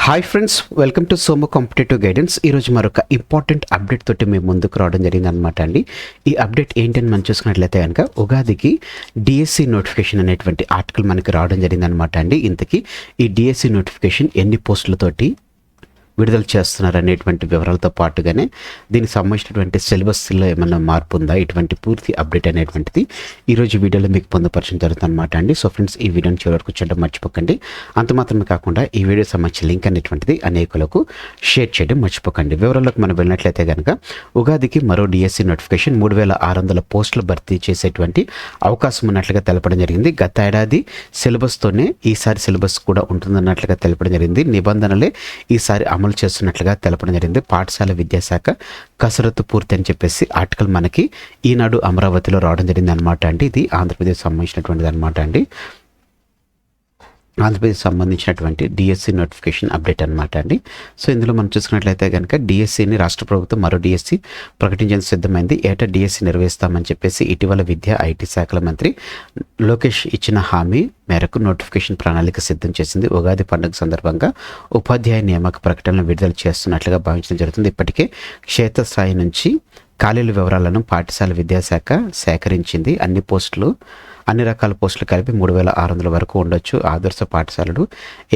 Hi friends, welcome to సోమో competitive guidance. ఈరోజు మరొక ఇంపార్టెంట్ అప్డేట్ తోటి మేము ముందుకు రావడం జరిగింది అనమాట అండి. ఈ అప్డేట్ ఏంటని మనం చూసుకున్నట్లయితే కనుక ఉగాదికి డిఎస్సి నోటిఫికేషన్ అనేటువంటి ఆర్టికల్ మనకి రావడం జరిగింది అనమాట అండి. ఇంతకీ ఈ డిఎస్సి నోటిఫికేషన్ ఎన్ని పోస్టులతోటి విడుదల చేస్తున్నారు అనేటువంటి వివరాలతో పాటుగానే దీనికి సంబంధించినటువంటి సిలబస్లో ఏమైనా మార్పు ఉందా, ఇటువంటి పూర్తి అప్డేట్ అనేటువంటిది ఈరోజు వీడియోలో మీకు పొందుపరచడం జరుగుతుంది అనమాట అండి. సో ఫ్రెండ్స్, ఈ వీడియోని చివరి వరకు చూడడం మర్చిపోకండి. అంత మాత్రమే కాకుండా ఈ వీడియో సంబంధించిన లింక్ అనేటువంటిది అనేకులకు షేర్ చేయడం మర్చిపోకండి. వివరాలకు మనం వెళ్ళినట్లయితే కనుక ఉగాదికి మరో డిఎస్సి నోటిఫికేషన్ 3600 పోస్టులు భర్తీ చేసేటువంటి అవకాశం ఉన్నట్లుగా తెలపడం జరిగింది. గత ఏడాది సిలబస్తోనే ఈసారి సిలబస్ కూడా ఉంటుందన్నట్లుగా తెలపడం జరిగింది. నిబంధనలే ఈసారి అమలు చేస్తున్నట్లుగా తెలపడం జరిగింది. పాఠశాల విద్యాశాఖ కసరత్తు పూర్తి అని చెప్పేసి ఆర్టికల్ మనకి ఈనాడు అమరావతిలో రావడం జరిగింది అనమాట అండి. ఇది ఆంధ్రప్రదేశ్ సంబంధించినటువంటిది అనమాట అండి. ఆంధ్రప్రదేశ్ సంబంధించినటువంటి డిఎస్సి నోటిఫికేషన్ అప్డేట్ అనమాట అండి. సో ఇందులో మనం చూసుకున్నట్లయితే కనుక డిఎస్సిని రాష్ట్ర ప్రభుత్వం మరో డిఎస్సి ప్రకటించేందుకు సిద్ధమైంది. ఏటా డిఎస్సి నిర్వహిస్తామని చెప్పేసి ఇటీవల విద్యా ఐటీ శాఖల మంత్రి లోకేష్ ఇచ్చిన హామీ మేరకు నోటిఫికేషన్ ప్రణాళిక సిద్ధం చేసింది. ఉగాది పండుగ సందర్భంగా ఉపాధ్యాయ నియామక ప్రకటనలు విడుదల చేస్తున్నట్లుగా భావించడం జరుగుతుంది. ఇప్పటికే క్షేత్రస్థాయి నుంచి ఖాళీల వివరాలను పాఠశాల విద్యాశాఖ సేకరించింది. అన్ని రకాల పోస్టులు కలిపి 3600 వరకు ఉండొచ్చు. ఆదర్శ పాఠశాలలు,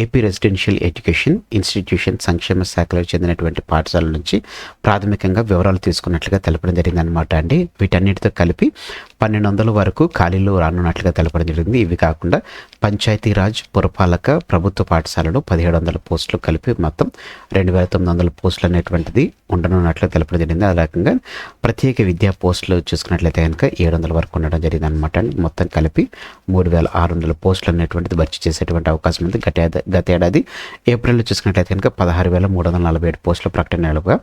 ఏపీ రెసిడెన్షియల్ ఎడ్యుకేషన్ ఇన్స్టిట్యూషన్ సంక్షేమ శాఖలకు చెందినటువంటి పాఠశాలల నుంచి ప్రాథమికంగా వివరాలు తీసుకున్నట్లుగా తెలపడం జరిగింది అనమాట అండి. వీటన్నిటితో కలిపి 1200 వరకు ఖాళీలు రానున్నట్లుగా తెలపడం జరిగింది. ఇవి కాకుండా పంచాయతీరాజ్, పురపాలక, ప్రభుత్వ పాఠశాలలో 1700 పోస్టులు కలిపి మొత్తం 2900 పోస్టులు అనేటువంటిది ఉండనున్నట్లు తెలపడం జరిగింది. ఆ రకంగా ప్రత్యేక విద్యా పోస్టులు చూసుకున్నట్లయితే కనుక 700 వరకు ఉండడం జరిగింది అనమాట. మొత్తం కలిపి 3600 పోస్టులు అనేటువంటిది భర్తీ చేసేటువంటి అవకాశం ఉంది. గత ఏడాది ఏప్రిల్లో చూసుకున్నట్లయితే కనుక 16,347 పోస్టుల ప్రకటనలుగా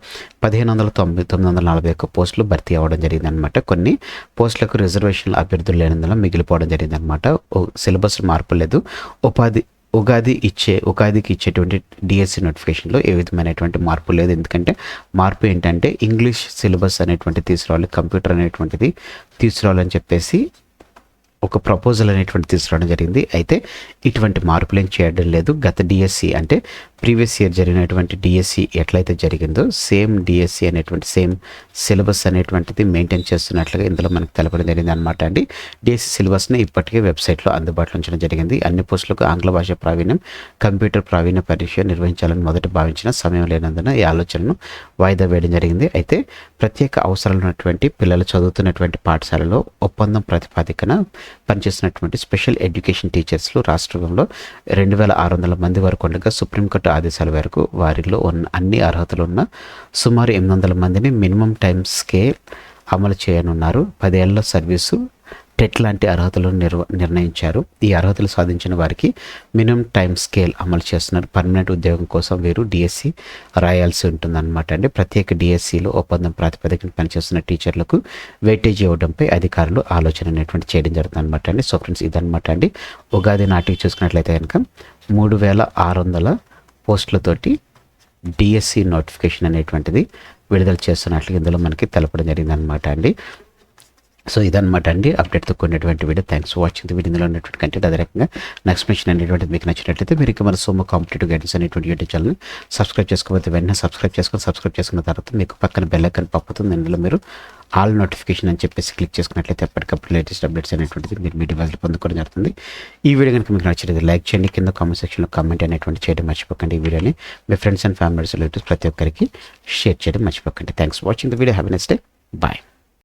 15,941 పోస్టులు భర్తీ అవ్వడం జరిగింది అనమాట. కొన్ని పోస్టులకు రిజర్వేషన్ల అభ్యర్థులు లేనందున మిగిలిపోవడం జరిగింది అనమాట. సిలబస్ మార్పు లేదు. ఉగాదికి ఇచ్చేటువంటి డిఎస్సి నోటిఫికేషన్లో ఏ విధమైనటువంటి మార్పు లేదు. ఎందుకంటే మార్పు ఏంటంటే ఇంగ్లీష్ సిలబస్ అనేటువంటి తీసుకురావాలి, కంప్యూటర్ అనేటువంటిది తీసుకురావాలని చెప్పేసి ఒక ప్రపోజల్ అనేటువంటి తీసుకురావడం జరిగింది. అయితే ఇటువంటి మార్పులు ఏం చేయడం లేదు. గత డిఎస్సి అంటే ప్రీవియస్ ఇయర్ జరిగినటువంటి డిఎస్సి ఎట్లయితే జరిగిందో సేమ్ డిఎస్సి అనేటువంటి సేమ్ సిలబస్ అనేటువంటిది మెయింటైన్ చేస్తున్నట్లుగా ఇందులో మనకు తెలపడం జరిగింది అనమాట అండి. డిఎస్సి సిలబస్ని ఇప్పటికే వెబ్సైట్లో అందుబాటులో ఉంచడం జరిగింది. అన్ని పోస్టులకు ఆంగ్ల భాష ప్రావీణ్యం, కంప్యూటర్ ప్రావీణ్య పరీక్ష నిర్వహించాలని మొదట భావించిన సమయం లేనందున ఈ ఆలోచనను వాయిదా వేయడం జరిగింది. అయితే ప్రత్యేక అవసరాలు ఉన్నటువంటి పిల్లలు చదువుతున్నటువంటి పాఠశాలలో ఒప్పందం ప్రతిపాదికన పనిచేస్తున్నటువంటి స్పెషల్ ఎడ్యుకేషన్ టీచర్స్లు రాష్ట్రంలో 2600 మంది వరకు ఉండగా సుప్రీంకోర్టు ఆదేశాల మేరకు వారిలో ఉన్న అన్ని అర్హతలు ఉన్న సుమారు 800 మందిని మినిమం టైం స్కేల్ అమలు చేయనున్నారు. 10 ఏళ్ల సర్వీసు, టెట్ లాంటి అర్హతలను నిర్ణయించారు. ఈ అర్హతలు సాధించిన వారికి మినిమం టైం స్కేల్ అమలు చేస్తున్నారు. పర్మనెంట్ ఉద్యోగం కోసం వీరు డిఎస్సి రాయాల్సి ఉంటుందన్నమాట అండి. ప్రత్యేక డిఎస్సిలో ఒప్పందం ప్రాతిపదికన పనిచేస్తున్న టీచర్లకు వెయిటేజ్ ఇవ్వడంపై అధికారులు ఆలోచన అనేటువంటి చేయడం జరుగుతుంది అనమాట అండి. సో ఫ్రెండ్స్, ఇదనమాట అండి. ఉగాది నాటికి చూసుకున్నట్లయితే కనుక 3600 పోస్టులతోటి డిఎస్సి నోటిఫికేషన్ అనేటువంటిది విడుదల చేస్తున్నట్లు ఇందులో మనకి తెలపడం జరిగింది అనమాట అండి. సో ఇదనమాట అండి అప్డేట్తో కూడినటువంటి video. Thanks for watching the video. ఇందులో ఉన్నటువంటి కంటెంట్ అదే రకంగా నెక్స్ట్ మెన్షన్ అనేటువంటిది మీకు నచ్చినట్లయితే మీరు ఇక మన సోమో కాంపిటేటివ్ గైడెన్స్ అనేటువంటి యూట్యూబ్ ఛానల్ని సబ్స్క్రైబ్ చేసుకోకపోతే వెంటనే సబ్స్క్రైబ్ చేసుకున్న తర్వాత మీకు పక్కన బెల్ ఐకాన్ పప్పుతుంది. ఇందులో మీరు ఆల్ నోటిఫికేషన్ అని చెప్పేసి క్లిక్ చేసుకున్నట్లయితే ఎప్పటికప్పుడు లేటెస్ట్ అప్డేట్స్ అనేటువంటిది మీరు మీ డివైస్లో పొందుకోవడం జరుగుతుంది. ఈ వీడియో కనుక మీకు నచ్చినది లైక్ చేయండి, కింద కామెంట్ సెక్షన్లో కామెంట్ అనేటువంటి చేయడం మర్చిపోకండి. ఈ వీడియోని మీ ఫ్రెండ్స్ అండ్ ఫ్యామిలీస్ రిలేటివ్స్ ప్రతి ఒక్కరికి షేర్ చేయడం మర్చిపోకండి. Thanks for watching the video. Have a nice day. Bye.